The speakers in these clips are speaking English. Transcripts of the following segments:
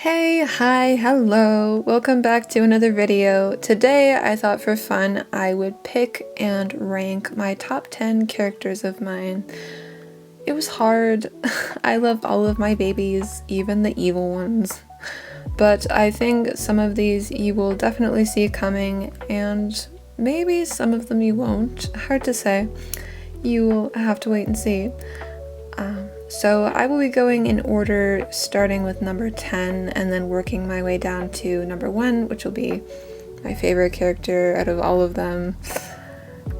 Hey, hi, hello, welcome back to another video. Today I thought for fun I would pick and rank my top 10 characters of mine. It was hard. I love all of my babies, even the evil ones. But I think some of these you will definitely see coming, and maybe some of them you won't. Hard to say. You will have to wait and see. So I will be going in order, starting with number 10 and then working my way down to number 1, which will be my favorite character out of all of them.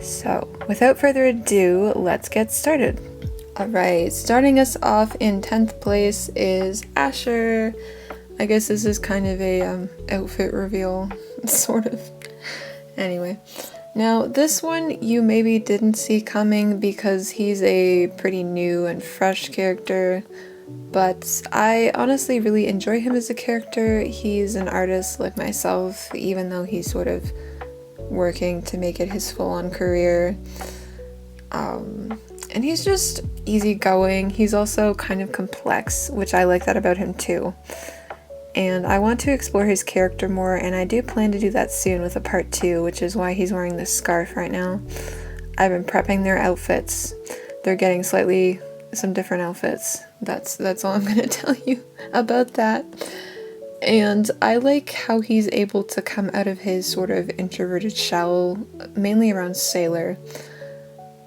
So without further ado, let's get started. Alright, starting us off in 10th place is Asher. I guess this is kind of a outfit reveal, sort of. Anyway. Now, this one you maybe didn't see coming because he's a pretty new and fresh character, but I honestly really enjoy him as a character. He's an artist like myself, even though he's sort of working to make it his full-on career. And he's just easygoing. He's also kind of complex, which I like that about him too. And I want to explore his character more, and I do plan to do that soon with a part 2, which is why he's wearing this scarf right now. I've been prepping their outfits. They're getting some different outfits. That's all I'm gonna tell you about that. And I like how he's able to come out of his sort of introverted shell, mainly around Sailor.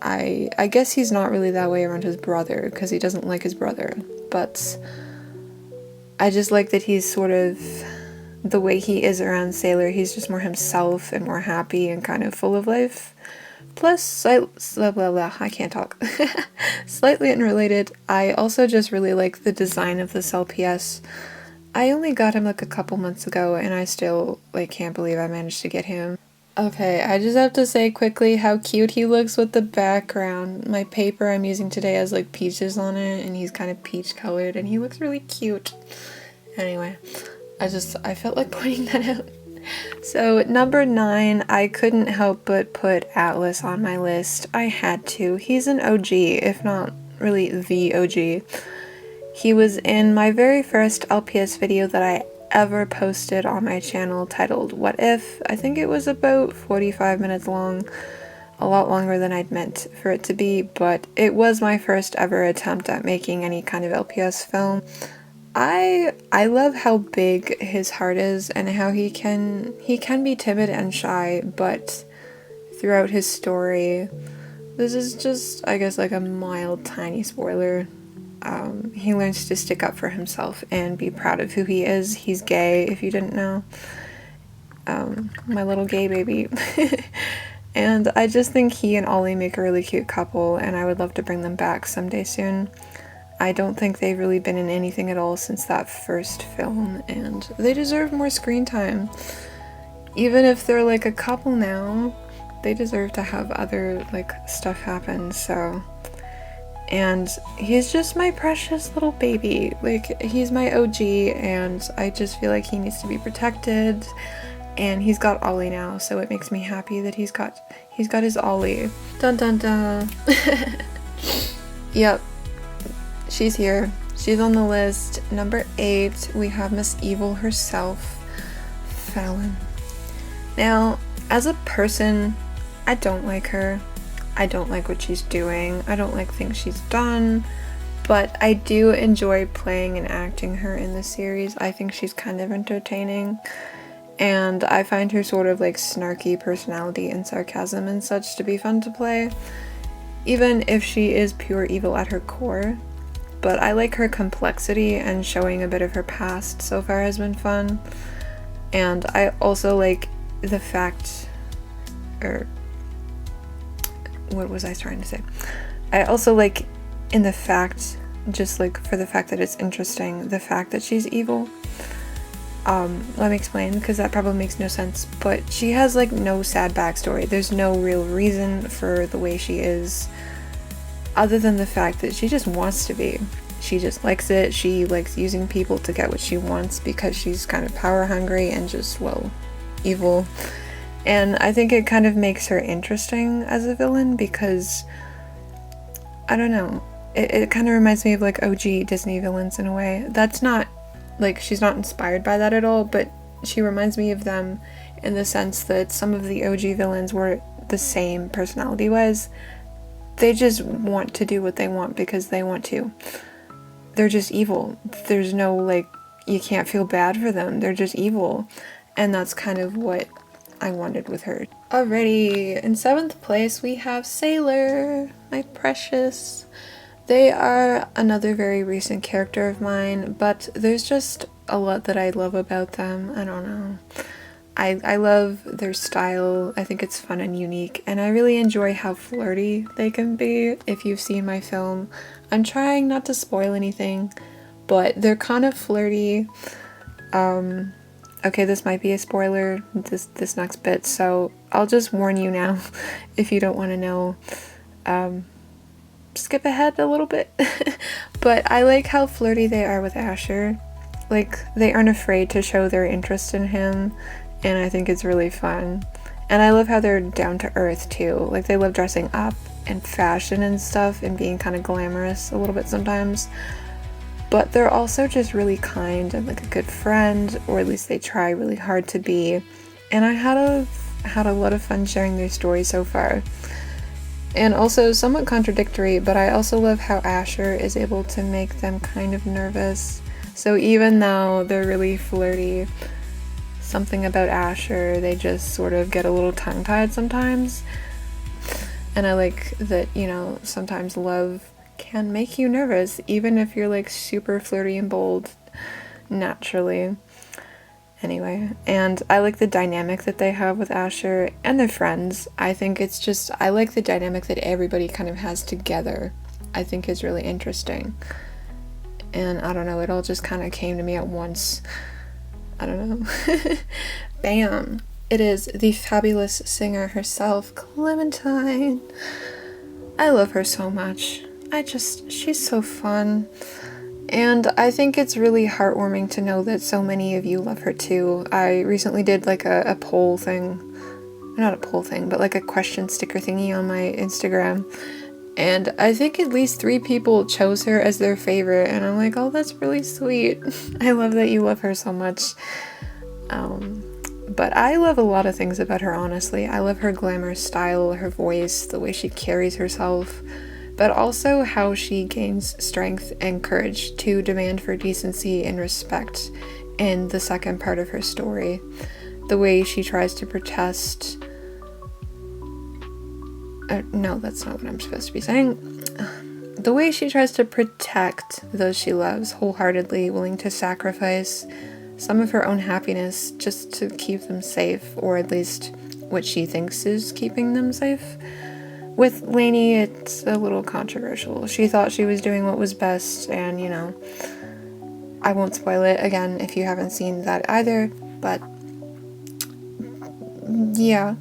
I guess he's not really that way around his brother, because he doesn't like his brother, but I just like that he's sort of the way he is around Sailor. He's just more himself and more happy and kind of full of life. Plus, I can't talk. Slightly unrelated, I also just really like the design of this LPS. I only got him like a couple months ago and I still can't believe I managed to get him. Okay, I just have to say quickly how cute he looks with the background. My paper I'm using today has peaches on it, and he's kind of peach colored, and he looks really cute. Anyway, I felt like pointing that out. So at number 9, I couldn't help but put Atlas on my list. I had to. He's an OG, if not really the OG. He was in my very first LPS video that I ever posted on my channel titled What If. I think it was about 45 minutes long, a lot longer than I'd meant for it to be, but it was my first ever attempt at making any kind of LPS film. I love how big his heart is and how he can be timid and shy, but throughout his story, this is just, I guess, a mild tiny spoiler. He learns to stick up for himself and be proud of who he is. He's gay, if you didn't know. My little gay baby. And I just think he and Ollie make a really cute couple, and I would love to bring them back someday soon. I don't think they've really been in anything at all since that first film, and they deserve more screen time. Even if they're a couple now, they deserve to have other stuff happen, so. And he's just my precious little baby. He's my OG, and I just feel like he needs to be protected. And he's got Ollie now, so it makes me happy that he's got his Ollie. Dun dun dun. Yep, she's here. She's on the list. Number 8, we have Miss Evil herself, Fallon. Now, as a person, I don't like her. I don't like what she's doing. I don't like things she's done, but I do enjoy playing and acting her in the series. I think she's kind of entertaining, and I find her sort of snarky personality and sarcasm and such to be fun to play, even if she is pure evil at her core. But I like her complexity, and showing a bit of her past so far has been fun. And I also like the fact, what was I trying to say? I also like in the fact, just for the fact that it's interesting, the fact that she's evil. Let me explain, because that probably makes no sense, but she has no sad backstory. There's no real reason for the way she is, other than the fact that she just wants to be. She just likes it. She likes using people to get what she wants because she's kind of power hungry and just, evil. And I think it kind of makes her interesting as a villain because, I don't know, it kind of reminds me of OG Disney villains in a way. That's not like, she's not inspired by that at all, but she reminds me of them in the sense that some of the OG villains were the same personality-wise. They just want to do what they want because they want to. They're just evil. There's no, like, you can't feel bad for them. They're just evil. And that's kind of what I wanted with her. Alrighty, in 7th place we have Sailor, my precious. They are another very recent character of mine, but there's just a lot that I love about them. I don't know. I love their style. I think it's fun and unique, and I really enjoy how flirty they can be. If you've seen my film, I'm trying not to spoil anything, but they're kind of flirty. Okay, this might be a spoiler, this next bit, so I'll just warn you now if you don't want to know. Skip ahead a little bit. But I like how flirty they are with Asher. Like, they aren't afraid to show their interest in him, and I think it's really fun. And I love how they're down to earth too. Like, they love dressing up and fashion and stuff and being kind of glamorous a little bit sometimes. But they're also just really kind and like a good friend, or at least they try really hard to be. And I had a lot of fun sharing their story so far. And also somewhat contradictory, but I also love how Asher is able to make them kind of nervous. So even though they're really flirty, something about Asher, they just sort of get a little tongue-tied sometimes. And I like that, you know, sometimes love can make you nervous, even if you're like super flirty and bold naturally. Anyway, and I like the dynamic that they have with Asher and their friends. I think it's just, I like the dynamic that everybody kind of has together. I think is really interesting. And I don't know, it all just kind of came to me at once. I don't know. Bam! It is the fabulous singer herself, Clementine. I love her so much. She's so fun. And I think it's really heartwarming to know that so many of you love her too. I recently did like a poll thing. Not a poll thing, but like a question sticker thingy on my Instagram. And I think at least 3 people chose her as their favorite. And I'm like, oh, that's really sweet. I love that you love her so much. But I love a lot of things about her, honestly. I love her glamorous style, her voice, the way she carries herself, but also how she gains strength and courage to demand for decency and respect in the second part of her story. The way she tries to protest... no, that's not what I'm supposed to be saying. The way she tries to protect those she loves wholeheartedly, willing to sacrifice some of her own happiness just to keep them safe, or at least what she thinks is keeping them safe. With Lainey, it's a little controversial. She thought she was doing what was best, and, you know, I won't spoil it again if you haven't seen that either, but yeah.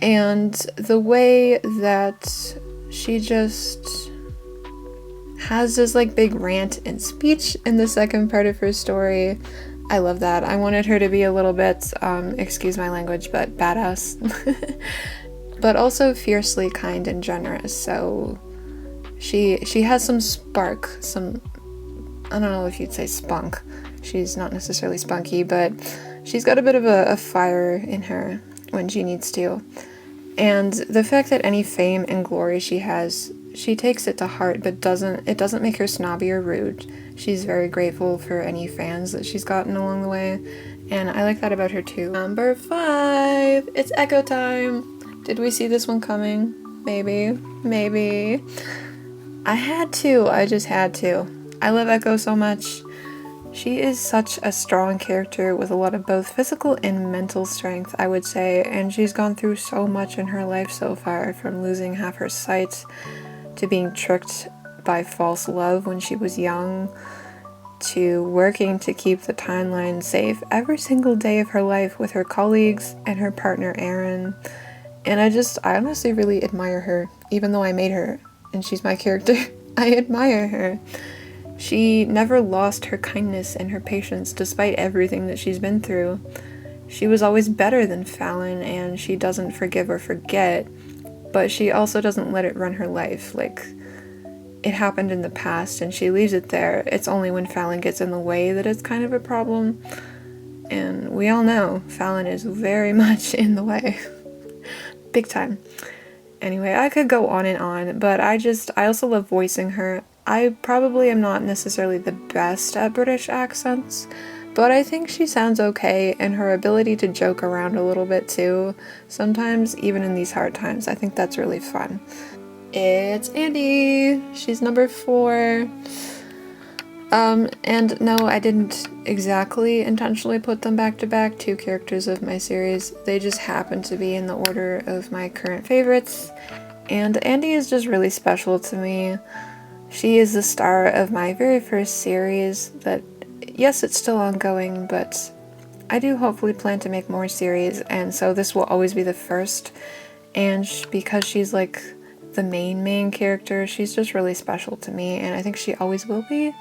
And the way that she just has this like big rant and speech in the second part of her story, I love that. I wanted her to be a little bit, excuse my language, but badass. But also fiercely kind and generous, so she has some spark, some, I don't know if you'd say spunk. She's not necessarily spunky, but she's got a bit of a fire in her when she needs to. And the fact that any fame and glory she has, she takes it to heart, but it doesn't make her snobby or rude. She's very grateful for any fans that she's gotten along the way, and I like that about her too. Number 5, it's Echo time. Did we see this one coming? Maybe. I just had to. I love Echo so much. She is such a strong character with a lot of both physical and mental strength, I would say, and she's gone through so much in her life so far, from losing half her sight to being tricked by false love when she was young, to working to keep the timeline safe every single day of her life with her colleagues and her partner Aaron. And I honestly really admire her, even though I made her, and she's my character. I admire her. She never lost her kindness and her patience despite everything that she's been through. She was always better than Fallon, and she doesn't forgive or forget, but she also doesn't let it run her life. Like, it happened in the past and she leaves it there. It's only when Fallon gets in the way that it's kind of a problem. And we all know Fallon is very much in the way. Big time. Anyway, I could go on, but I also love voicing her. I probably am not necessarily the best at British accents, but I think she sounds okay, and her ability to joke around a little bit too, sometimes even in these hard times, I think that's really fun. It's Andy! She's number 4. And no, I didn't exactly intentionally put them back to back, 2 characters of my series. They just happen to be in the order of my current favorites, and Andy is just really special to me. She is the star of my very first series that, yes, it's still ongoing, but I do hopefully plan to make more series, and so this will always be the first, and because she's like the main character, she's just really special to me, and I think she always will be.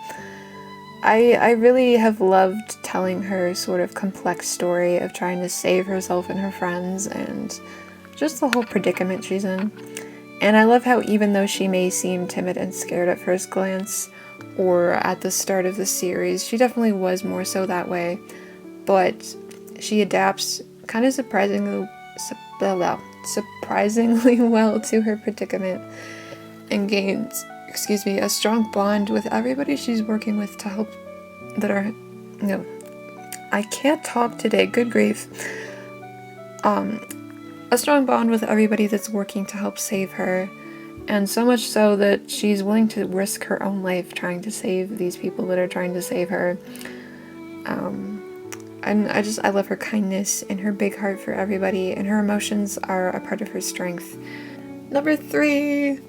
I really have loved telling her sort of complex story of trying to save herself and her friends and just the whole predicament she's in. And I love how even though she may seem timid and scared at first glance, or at the start of the series, she definitely was more so that way, but she adapts kind of surprisingly well to her predicament and gains a strong bond with everybody she's working with to help I can't talk today, good grief. A strong bond with everybody that's working to help save her, and so much so that she's willing to risk her own life trying to save these people that are trying to save her. And I love her kindness and her big heart for everybody, and her emotions are a part of her strength. Number 3!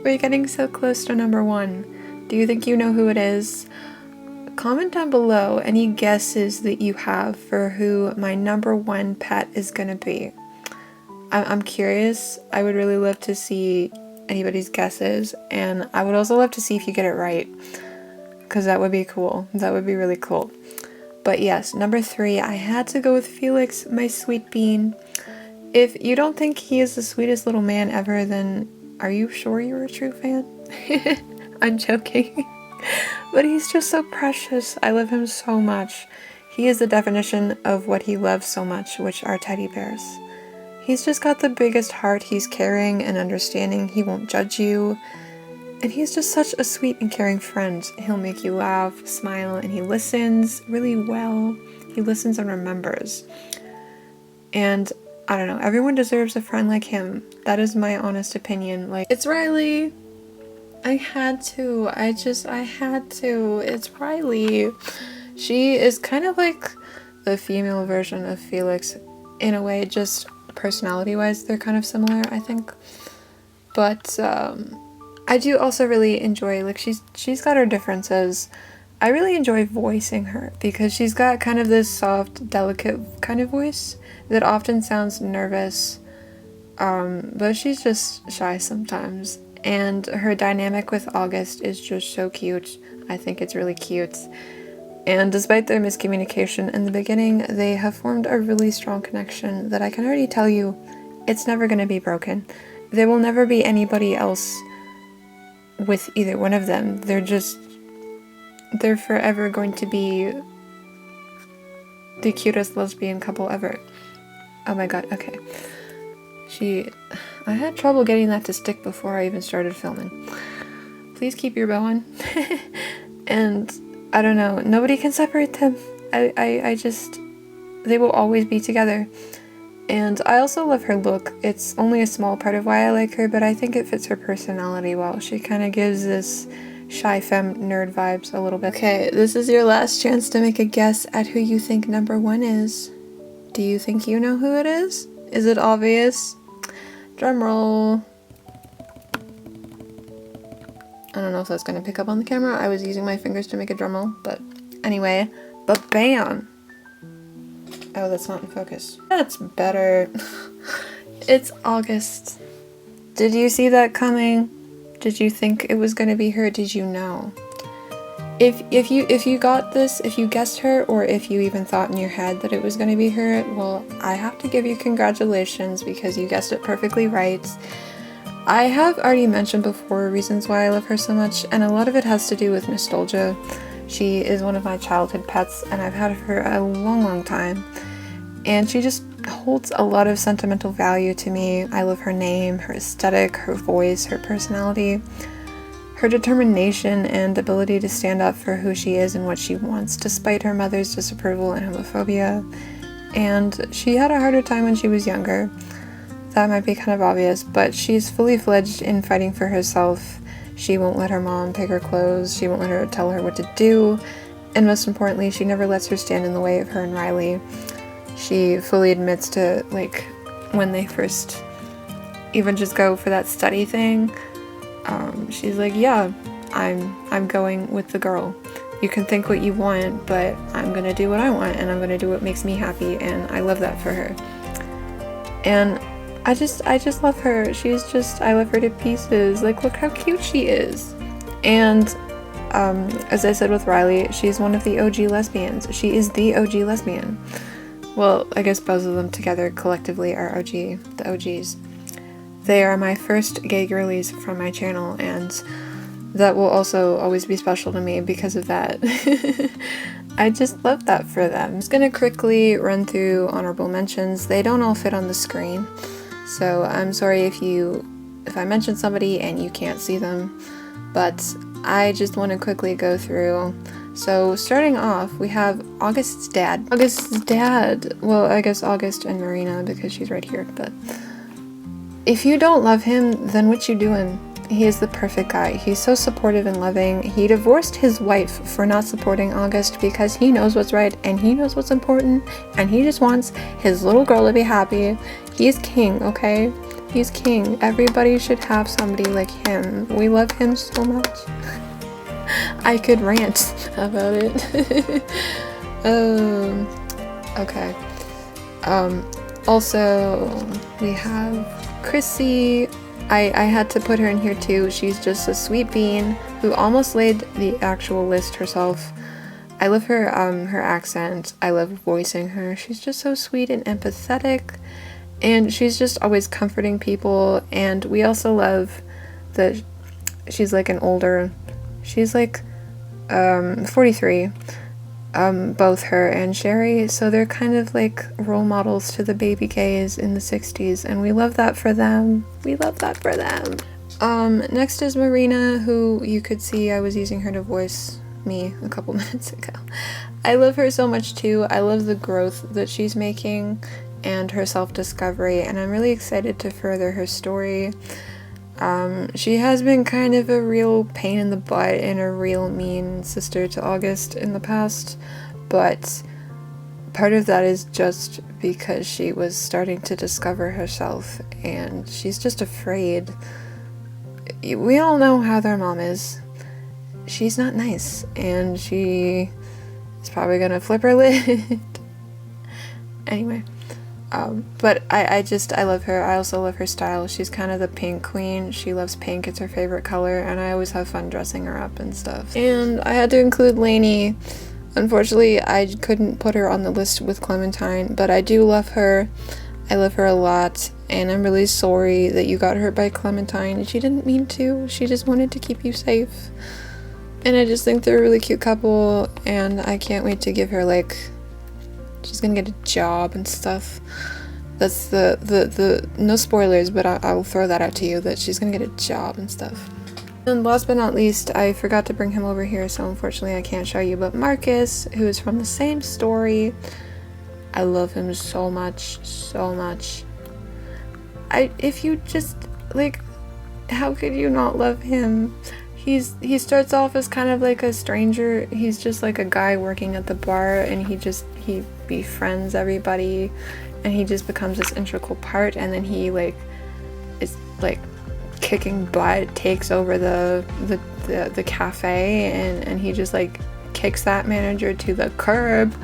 We're getting so close to number 1. Do you think you know who it is? Comment down below any guesses that you have for who my number 1 pet is gonna be. I'm curious. I would really love to see anybody's guesses, and I would also love to see if you get it right, because that would be cool. That would be really cool. But yes, number 3, I had to go with Felix, my sweet bean. If you don't think he is the sweetest little man ever, then are you sure you're a true fan? I'm joking. But he's just so precious. I love him so much. He is the definition of what he loves so much, which are teddy bears. He's just got the biggest heart. He's caring and understanding. He won't judge you. And he's just such a sweet and caring friend. He'll make you laugh, smile, and he listens really well. He listens and remembers. And I don't know, everyone deserves a friend like him. That is my honest opinion. Like, it's Riley. I had to. It's Riley. She is kind of like the female version of Felix in a way, just personality-wise, they're kind of similar, I think. But I do also really enjoy, like, she's got her differences. I really enjoy voicing her because she's got kind of this soft, delicate kind of voice that often sounds nervous, but she's just shy sometimes. And her dynamic with August is just so cute. I think it's really cute. And despite their miscommunication in the beginning, they have formed a really strong connection that I can already tell you, it's never going to be broken. There will never be anybody else with either one of them. They're forever going to be the cutest lesbian couple ever. Oh my god, okay. I had trouble getting that to stick before I even started filming. Please keep your bow on. And I don't know, nobody can separate them. They will always be together. And I also love her look. It's only a small part of why I like her, but I think it fits her personality well. She kind of gives this shy femme nerd vibes a little bit. Okay, this is your last chance to make a guess at who you think number 1 is. Do you think you know who it is? Is it obvious? Drum roll. I don't know if that's going to pick up on the camera. I was using my fingers to make a drum roll, but anyway. But bam! Oh, that's not in focus. That's better. It's August. Did you see that coming? Did you think it was going to be her? Did you know? If you got this, if you guessed her, or if you even thought in your head that it was going to be her, well, I have to give you congratulations because you guessed it perfectly right. I have already mentioned before reasons why I love her so much, and a lot of it has to do with nostalgia. She is one of my childhood pets, and I've had her for a long time, and she just holds a lot of sentimental value to me. I love her name, her aesthetic, her voice, her personality, her determination and ability to stand up for who she is and what she wants, despite her mother's disapproval and homophobia. And she had a harder time when she was younger. That might be kind of obvious, but she's fully fledged in fighting for herself. She won't let her mom pick her clothes, she won't let her tell her what to do, and most importantly, she never lets her stand in the way of her and Riley. She fully admits to, like, when they first even just go for that study thing, she's like, yeah, I'm going with the girl. You can think what you want, but I'm gonna do what I want, and I'm gonna do what makes me happy, and I love that for her. And I just love her. I love her to pieces. Like, look how cute she is. And as I said with Riley, she's one of the OG lesbians. She is the OG lesbian. Well, I guess both of them together collectively are the OGs. They are my first gay girlies from my channel, and that will also always be special to me because of that. I just love that for them. I'm just gonna quickly run through honorable mentions. They don't all fit on the screen, so I'm sorry if I mention somebody and you can't see them, but I just want to quickly go through. So starting off, we have August's dad. Well, I guess August and Marina because she's right here, but if you don't love him, then what you doing? He is the perfect guy. He's so supportive and loving. He divorced his wife for not supporting August because he knows what's right and he knows what's important and he just wants his little girl to be happy. He's king, okay? He's king. Everybody should have somebody like him. We love him so much. I could rant about it. Okay. Also, we have Chrissy. I had to put her in here too. She's just a sweet bean who almost laid the actual list herself. I love her her accent. I love voicing her. She's just so sweet and empathetic, and she's just always comforting people. And we also love that she's like she's like 43. Both her and Sherry, so they're kind of like role models to the baby gays in the 60s, and we love that for them. Next is Marina, who you could see I was using her to voice me a couple minutes ago. I love her so much too. I love the growth that she's making and her self-discovery, and I'm really excited to further her story. She has been kind of a real pain in the butt and a real mean sister to August in the past, but part of that is just because she was starting to discover herself and she's just afraid. We all know how their mom is. She's not nice, and she is probably gonna flip her lid. Anyway. But I love her. I also love her style. She's kind of the pink queen. She loves pink. It's her favorite color, and I always have fun dressing her up and stuff. And I had to include Lainey. Unfortunately, I couldn't put her on the list with Clementine, but I do love her. I love her a lot, and I'm really sorry that you got hurt by Clementine. She didn't mean to. She just wanted to keep you safe. And I just think they're a really cute couple, and I can't wait to give her, like, she's gonna get a job and stuff. That's the no spoilers, but I'll throw that out to you, that she's gonna get a job and stuff. And last but not least, I forgot to bring him over here, so unfortunately I can't show you, but Marcus, who is from the same story. I love him so much. If you just, like, how could you not love him? He starts off as kind of like a stranger. He's just like a guy working at the bar, and he befriends everybody, and he just becomes this integral part, and then he like is like kicking butt, takes over the cafe, and he just like kicks that manager to the curb.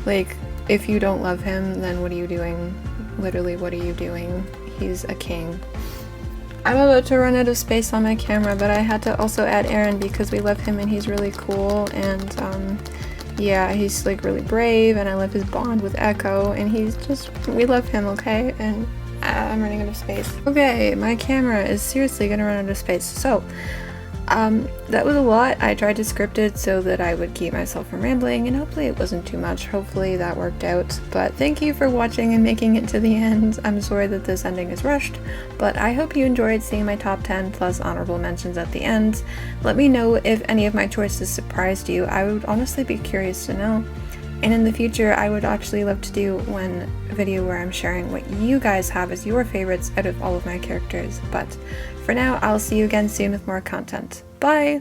Like, if you don't love him, then what are you doing? Literally, what are you doing? He's a king. I'm about to run out of space on my camera, but I had to also add Aaron because we love him and he's really cool, and yeah, he's like really brave, and I love his bond with Echo, and we love him, okay? And I'm running out of space. Okay, my camera is seriously gonna run out of space. So, that was a lot. I tried to script it so that I would keep myself from rambling, and hopefully it wasn't too much. Hopefully that worked out. But thank you for watching and making it to the end. I'm sorry that this ending is rushed, but I hope you enjoyed seeing my top 10 plus honorable mentions at the end. Let me know if any of my choices surprised you. I would honestly be curious to know. And in the future, I would actually love to do one video where I'm sharing what you guys have as your favorites out of all of my characters. But for now, I'll see you again soon with more content. Bye!